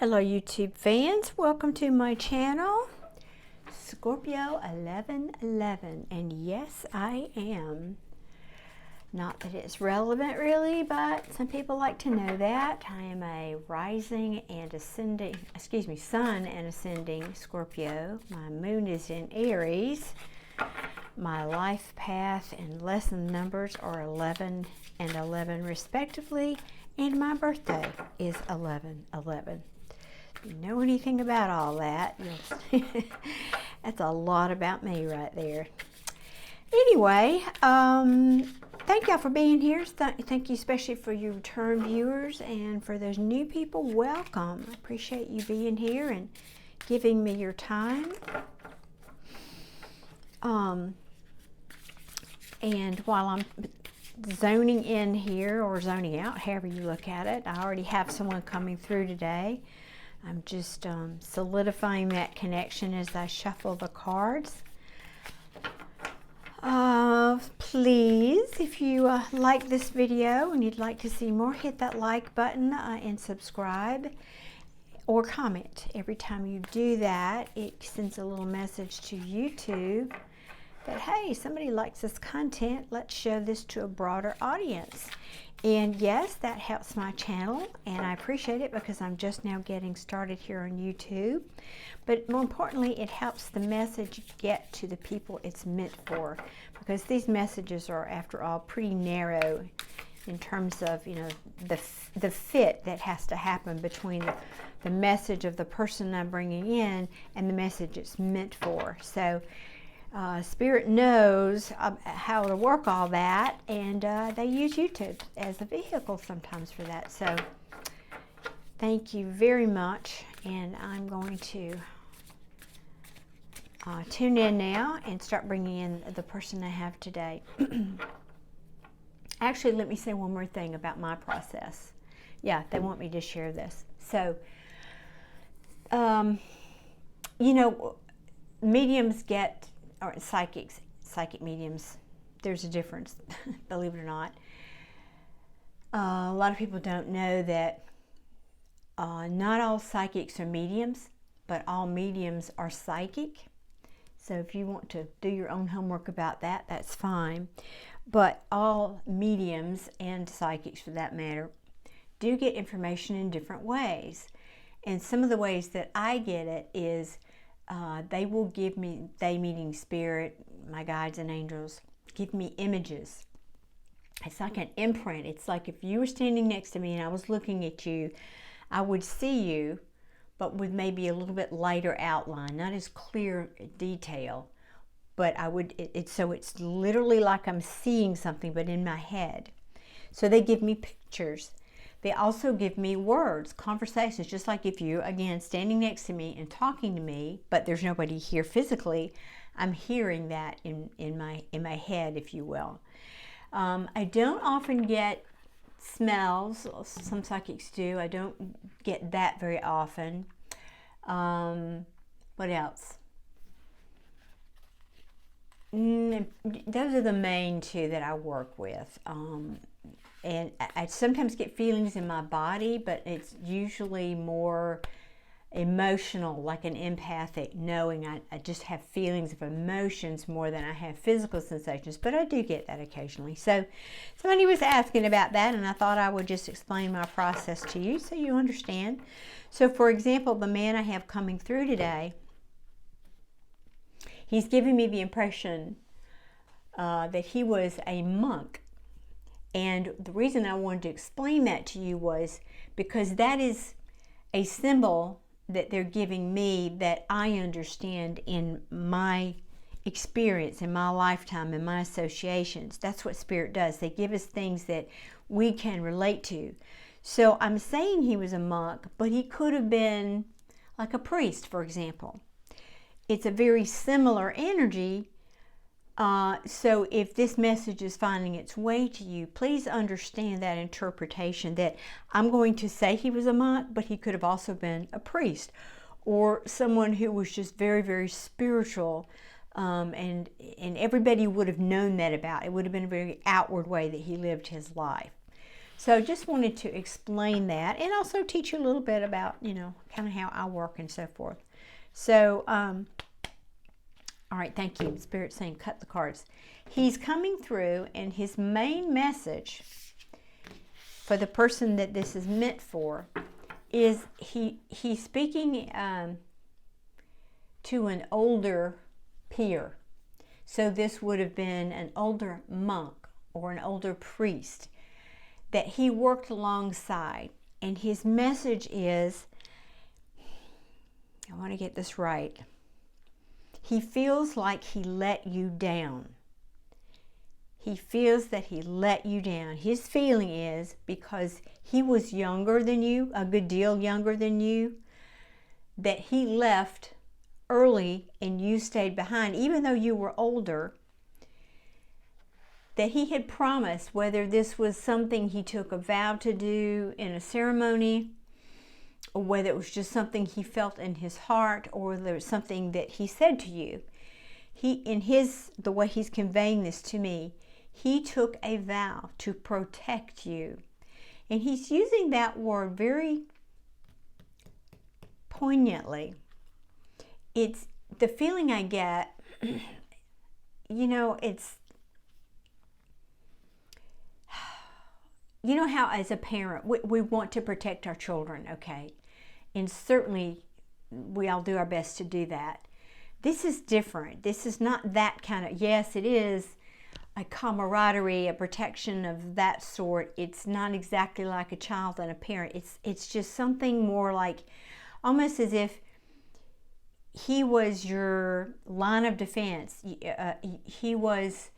Hello YouTube fans, welcome to my channel, Scorpio 1111, and yes I am. Not that it's relevant really, but some people like to know that. I am a rising and ascending, sun and ascending Scorpio. My moon is in Aries. My life path and lesson numbers are 11 and 11 respectively, and my birthday is 11/11. If you know anything about all that, that's a lot about me right there. Anyway, thank y'all for being here. Thank you especially for your return viewers, and for those new people, welcome. I appreciate you being here and giving me your time. And while I'm zoning in here, or zoning out, however you look at it, I already have someone coming through today. I'm just solidifying that connection as I shuffle the cards. Please, if you like this video and you'd like to see more, hit that like button and subscribe or comment. Every time you do that, it sends a little message to YouTube that, hey, somebody likes this content, let's show this to a broader audience. And yes, that helps my channel, and I appreciate it because I'm just now getting started here on YouTube. But more importantly, it helps the message get to the people it's meant for, because these messages are, after all, pretty narrow in terms of, you know, the fit that has to happen between the message of the person I'm bringing in and the message it's meant for. So Spirit knows how to work all that, and they use YouTube as a vehicle sometimes for that. So thank you very much, and I'm going to tune in now and start bringing in the person I have today. Actually, let me say one more thing about my process. Yeah, they want me to share this. So, you know, mediums get, or psychic mediums, there's a difference, believe it or not. A lot of people don't know that not all psychics are mediums, but all mediums are psychic. So if you want to do your own homework about that, that's fine. But all mediums, and psychics for that matter, do get information in different ways. And some of the ways that I get it is they will give me, they meaning spirit, my guides and angels, give me images. It's like an imprint. It's like if you were standing next to me and I was looking at you, I would see you, but with maybe a little bit lighter outline, not as clear detail, but I would, so it's literally like I'm seeing something, but in my head. So they give me pictures. They also give me words, conversations, just like if you, again, standing next to me and talking to me, but there's nobody here physically, I'm hearing that in my head, if you will. I don't often get smells. Some psychics do. I don't get that very often. What else? Those are the main two that I work with. And I sometimes get feelings in my body, but it's usually more emotional, like an empathic knowing. I just have feelings of emotions more than I have physical sensations, but I do get that occasionally. So somebody was asking about that, and I thought I would just explain my process to you so you understand. So for example, the man I have coming through today, he's giving me the impression that he was a monk. And the reason I wanted to explain that to you was because that is a symbol that they're giving me that I understand in my experience, in my lifetime, in my associations. That's what Spirit does. They give us things that we can relate to. So I'm saying he was a monk, but he could have been like a priest, for example. It's a very similar energy. So if this message is finding its way to you, please understand that interpretation, that I'm going to say he was a monk, but he could have also been a priest or someone who was just very, very spiritual, and everybody would have known that about. It would have been a very outward way that he lived his life. So just wanted to explain that and also teach you a little bit about, you know, kind of how I work and so forth. So, all right, thank you. Spirit saying cut the cards. He's coming through, and his main message for the person that this is meant for is he's speaking to an older peer. So this would have been an older monk or an older priest that he worked alongside. And his message is, I want to get this right. He feels like he let you down. He feels that he let you down. His feeling is because he was younger than you, a good deal younger than you, that he left early and you stayed behind, even though you were older, that he had promised, whether this was something he took a vow to do in a ceremony, or whether it was just something he felt in his heart, or there was something that he said to you. The way he's conveying this to me, he took a vow to protect you. And he's using that word very poignantly. It's the feeling I get, you know, it's, you know how as a parent, we want to protect our children, okay? And certainly we all do our best to do that. This is different. This is not that kind of, yes, it is a camaraderie, a protection of that sort. It's not exactly like a child and a parent. It's just something more like, almost as if he was your line of defense. He was,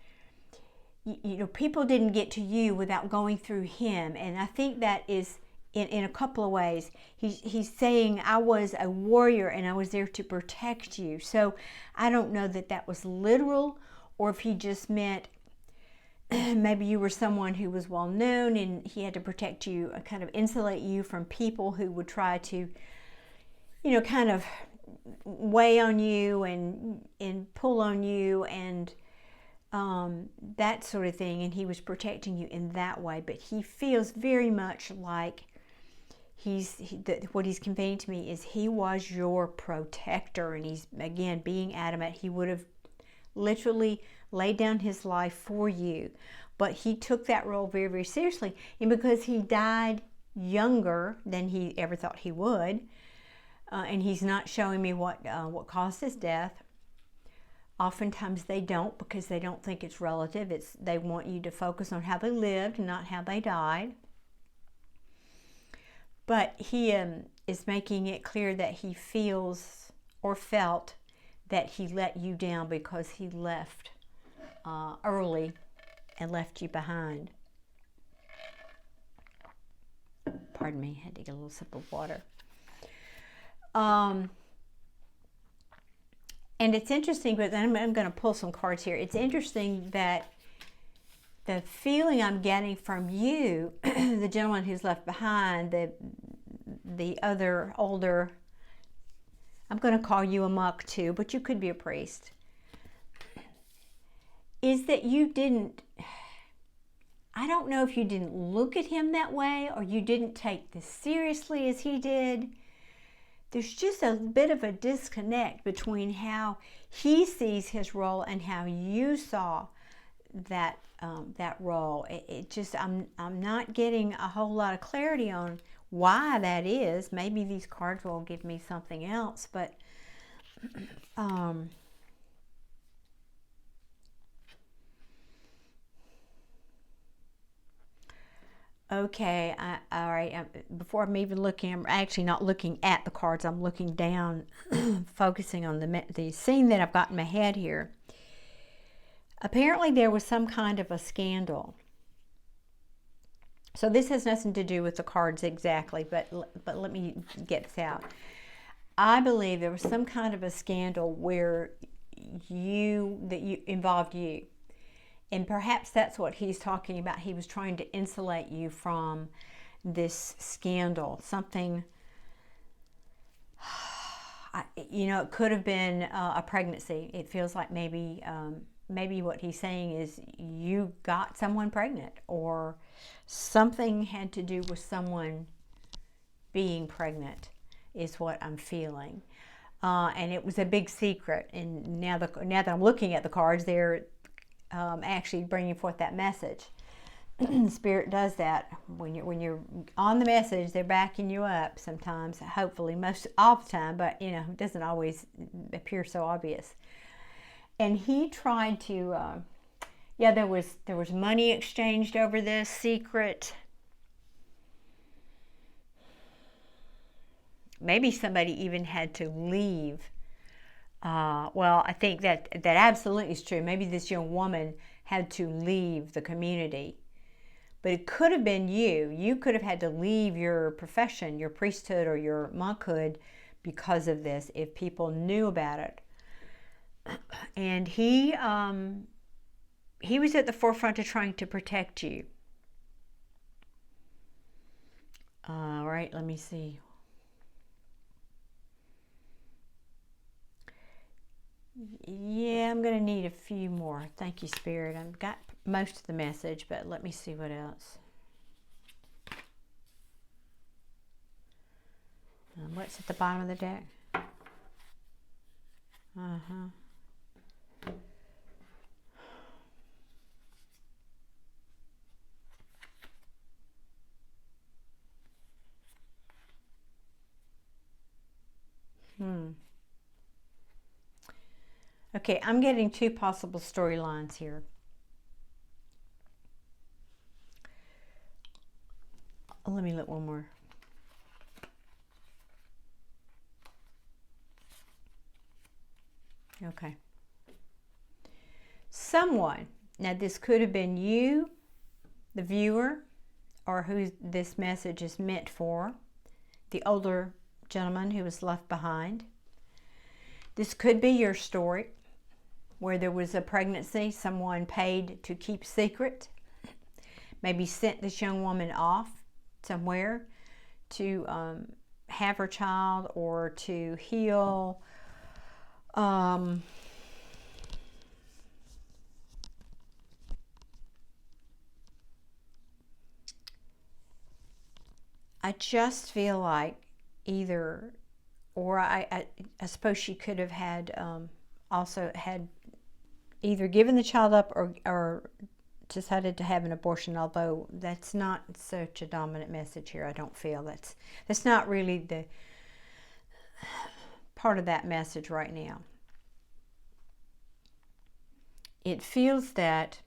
you know, people didn't get to you without going through him. And I think that is in a couple of ways. He's saying, I was a warrior and I was there to protect you. So I don't know that that was literal, or if he just meant maybe you were someone who was well known and he had to protect you, kind of insulate you from people who would try to, you know, kind of weigh on you and pull on you and that sort of thing. And he was protecting you in that way. But he feels very much like what he's conveying to me is he was your protector. And he's, again, being adamant. He would have literally laid down his life for you. But he took that role very, very seriously. And because he died younger than he ever thought he would, and he's not showing me what caused his death. Oftentimes they don't, because they don't think it's relative. They want you to focus on how they lived, not how they died. But he is making it clear that he feels or felt that he let you down because he left early and left you behind. Pardon me, I had to get a little sip of water. And it's interesting, but I'm going to pull some cards here. It's interesting that the feeling I'm getting from you, the gentleman who's left behind, the other older, I'm going to call you a monk too, but you could be a priest, is that you didn't, I don't know if you didn't look at him that way or you didn't take this seriously as he did. There's just a bit of a disconnect between how he sees his role and how you saw that role. It just, I'm not getting a whole lot of clarity on why that is. Maybe these cards will give me something else, but okay, all right. Before I'm even looking, I'm actually not looking at the cards. I'm looking down, focusing on the scene that I've got in my head here. Apparently there was some kind of a scandal. So this has nothing to do with the cards exactly, but let me get this out. I believe there was some kind of a scandal where you involved you. And perhaps that's what he's talking about. He was trying to insulate you from this scandal. Something, you know, it could have been a pregnancy. It feels like maybe maybe what he's saying is you got someone pregnant, or something had to do with someone being pregnant is what I'm feeling. And it was a big secret. And now that I'm looking at the cards, they're actually bringing forth that message. Spirit does that when you're on the message. They're backing you up sometimes, hopefully most all the time, but you know, it doesn't always appear so obvious. And he tried to yeah, there was money exchanged over this secret. Maybe somebody even had to leave. Well, I think that absolutely is true. Maybe this young woman had to leave the community. But it could have been you. You could have had to leave your profession, your priesthood or your monkhood because of this, if people knew about it. And he was at the forefront of trying to protect you. All right, let me see. Yeah, I'm going to need a few more. Thank you, Spirit. I've got most of the message, but let me see what else. What's at the bottom of the deck? Okay, I'm getting two possible storylines here. Let me look one more. Okay. Someone, now this could have been you, the viewer, or who this message is meant for, the older gentleman who was left behind. This could be your story, where there was a pregnancy, someone paid to keep secret, maybe sent this young woman off somewhere to have her child or to heal. I just feel like either, or I suppose she could have had also had either given the child up or decided to have an abortion, although that's not such a dominant message here. I don't feel that's not really the part of that message right now. It feels that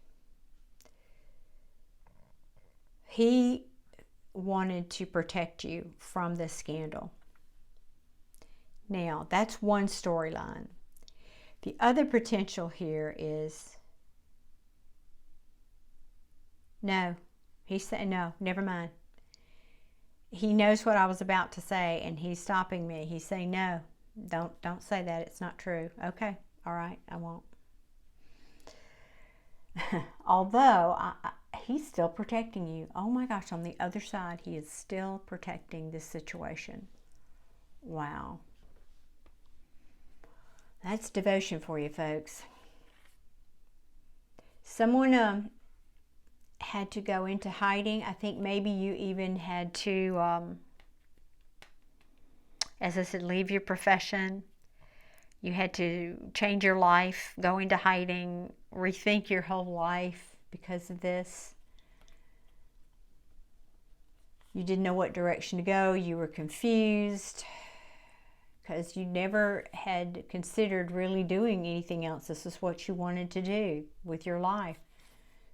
he wanted to protect you from this scandal. Now, that's one storyline. The other potential here is, no, he's saying, no, never mind. He knows what I was about to say, and he's stopping me. He's saying, no, don't say that. It's not true. Okay, all right, I won't. Although, he's still protecting you. Oh my gosh, on the other side, he is still protecting this situation. Wow. That's devotion for you, folks. Someone had to go into hiding. I think maybe you even had to, as I said, leave your profession. You had to change your life, go into hiding, rethink your whole life because of this. You didn't know what direction to go. You were confused because you never had considered really doing anything else. This is what you wanted to do with your life.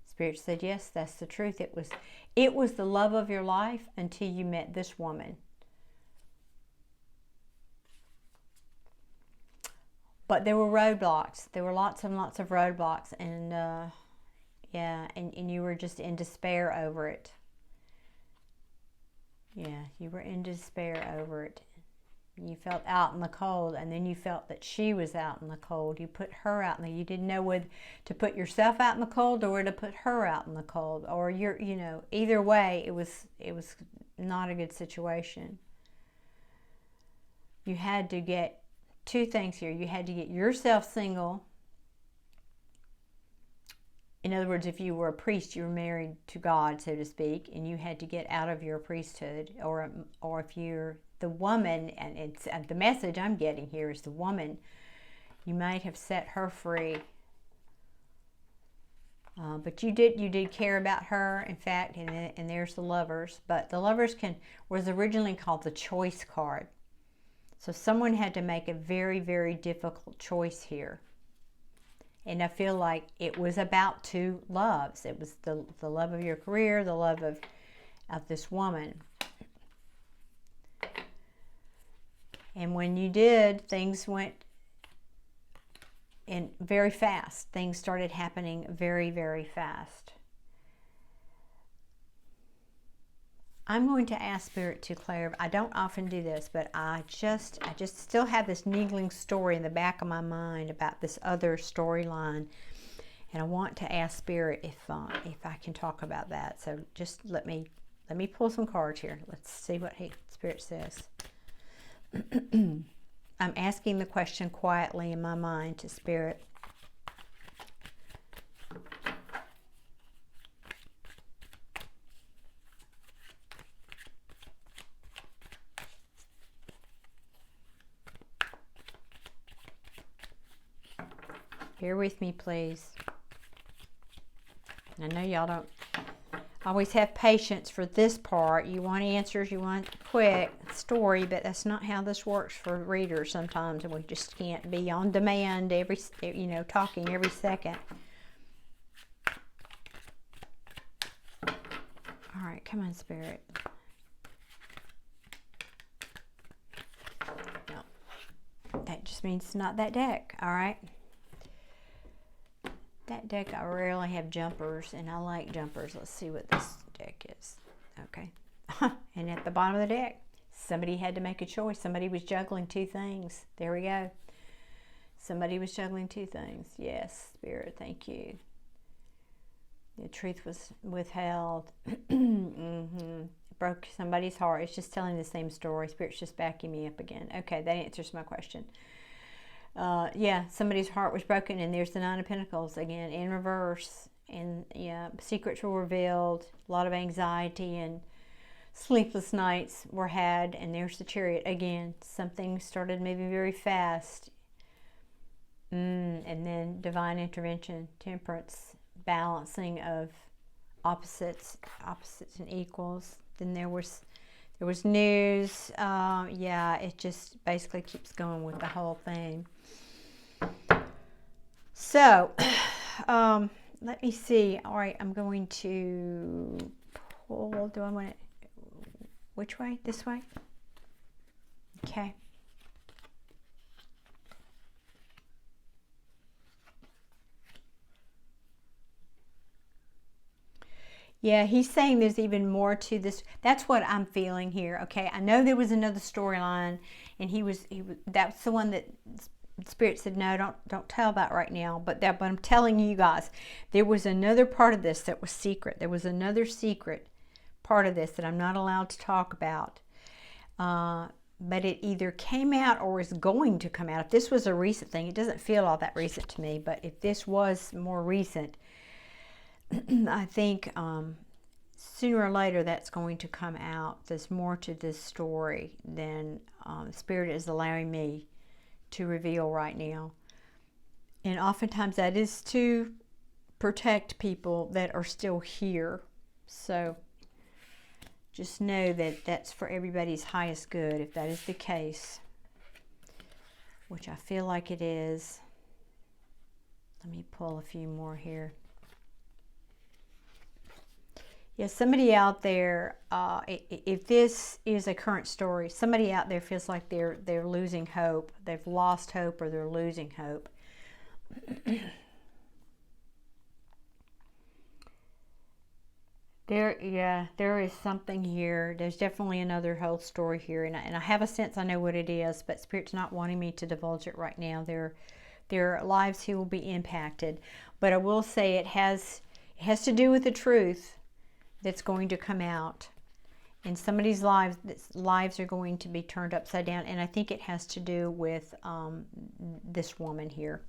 Spirit said, yes, that's the truth. It was the love of your life until you met this woman. But there were roadblocks. There were lots and lots of roadblocks, and yeah, and you were just in despair over it. Yeah, you were in despair over it. You felt out in the cold, and then you felt that she was out in the cold. You put her out in the, you didn't know whether to put yourself out in the cold or where to put her out in the cold, or either way, it was not a good situation. You had to get two things here. You had to get yourself single, in other words, if you were a priest, you were married to God, so to speak, and you had to get out of your priesthood, or if you're the woman, and it's the message I'm getting here is the woman, you might have set her free. But you did care about her, in fact, and there's the Lovers. But the Lovers was originally called the choice card. So someone had to make a very, very difficult choice here. And I feel like it was about two loves. It was the love of your career, the love of this woman. And when you did, things went in very fast. Things started happening very, very fast. I'm going to ask Spirit to clarify. I don't often do this, but I just still have this niggling story in the back of my mind about this other storyline, and I want to ask Spirit if I can talk about that. So just let me pull some cards here. Let's see what Spirit says. I'm asking the question quietly in my mind to Spirit. Bear with me, please. I know y'all don't always have patience for this part. You want answers, you want quick story, but that's not how this works for readers sometimes, and we just can't be on demand talking every second. All right, come on, Spirit. No, that just means it's not that deck, all right? That deck, I rarely have jumpers, and I like jumpers. Let's see what this deck is. Okay. And at the bottom of the deck, somebody had to make a choice. Somebody was juggling two things. There we go. Somebody was juggling two things. Yes, Spirit, thank you. The truth was withheld. Mm-hmm. Broke somebody's heart. It's just telling the same story. Spirit's just backing me up again. Okay, that answers my question. Yeah, somebody's heart was broken, and there's the Nine of Pentacles again in reverse, and yeah, secrets were revealed, a lot of anxiety and sleepless nights were had, and there's the Chariot again. Something started moving very fast, and then divine intervention, Temperance, balancing of opposites and equals. Then there was news. Yeah, it just basically keeps going with the whole thing. So, let me see. All right, I'm going to pull. Do I want it? Which way? This way? Okay. Yeah, he's saying there's even more to this. That's what I'm feeling here. Okay, I know there was another storyline, and that's the one that Spirit said no, don't tell about right now. But I'm telling you guys, there was another part of this that was secret. There was another secret part of this that I'm not allowed to talk about. But it either came out or is going to come out. If this was a recent thing, it doesn't feel all that recent to me. But if this was more recent, I think sooner or later that's going to come out. There's more to this story than Spirit is allowing me to reveal right now. And oftentimes that is to protect people that are still here. So just know that that's for everybody's highest good, if that is the case, which I feel like it is. Let me pull a few more here. Yeah, somebody out there, if this is a current story, somebody out there feels like they're losing hope. They've lost hope, or they're losing hope. There is something here. There's definitely another whole story here, and I have a sense I know what it is, but Spirit's not wanting me to divulge it right now. Their lives who will be impacted, but I will say it has to do with the truth that's going to come out, and somebody's lives are going to be turned upside down, and I think it has to do with this woman here.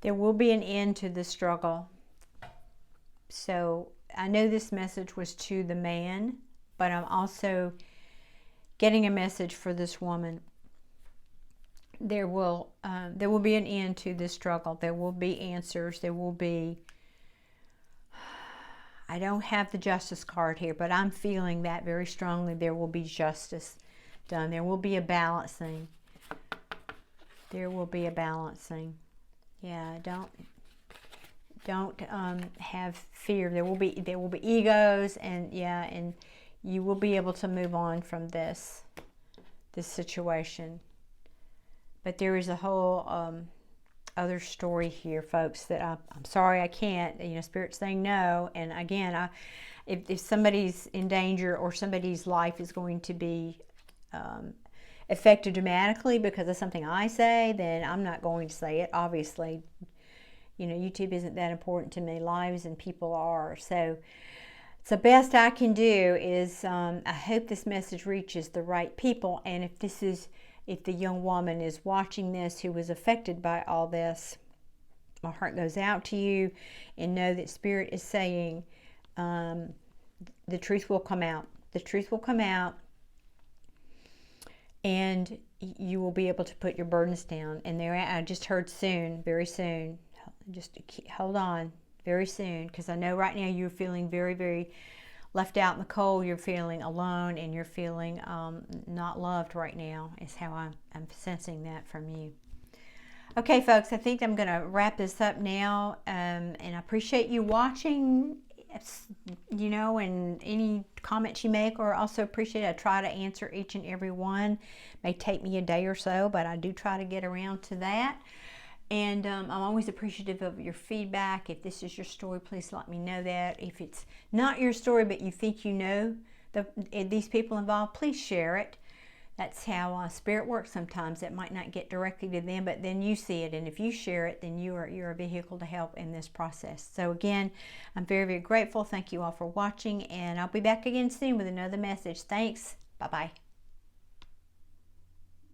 There will be an end to the struggle. So I know this message was to the man, but I'm also getting a message for this woman. There will be an end to this struggle. There will be answers. There will be, I don't have the justice card here, but I'm feeling that very strongly. There will be justice done. There will be a balancing. There will be a balancing. Yeah, don't have fear. There will be egos, and yeah, and you will be able to move on from this situation. But there is a whole other story here, folks, that I'm sorry I can't. You know, Spirit's saying no. And again, if somebody's in danger or somebody's life is going to be affected dramatically because of something I say, then I'm not going to say it. Obviously, you know, YouTube isn't that important to me. Lives and people are. So the best I can do is I hope this message reaches the right people. And if the young woman is watching this who was affected by all this, my heart goes out to you, and know that Spirit is saying the truth will come out. The truth will come out, and you will be able to put your burdens down. And there, I just heard soon, very soon. Just hold on, very soon, because I know right now you're feeling very, very left out in the cold. You're feeling alone, and you're feeling not loved right now, is how I'm sensing that from you. Okay, folks, I think I'm going to wrap this up now, and I appreciate you watching, you know, and any comments you make, or also appreciate I try to answer each and every one. It may take me a day or so, but I do try to get around to that. And I'm always appreciative of your feedback. If this is your story, please let me know that. If it's not your story, but you think you know these people involved, please share it. That's how Spirit works sometimes. It might not get directly to them, but then you see it. And if you share it, then you're a vehicle to help in this process. So again, I'm very, very grateful. Thank you all for watching. And I'll be back again soon with another message. Thanks. Bye-bye.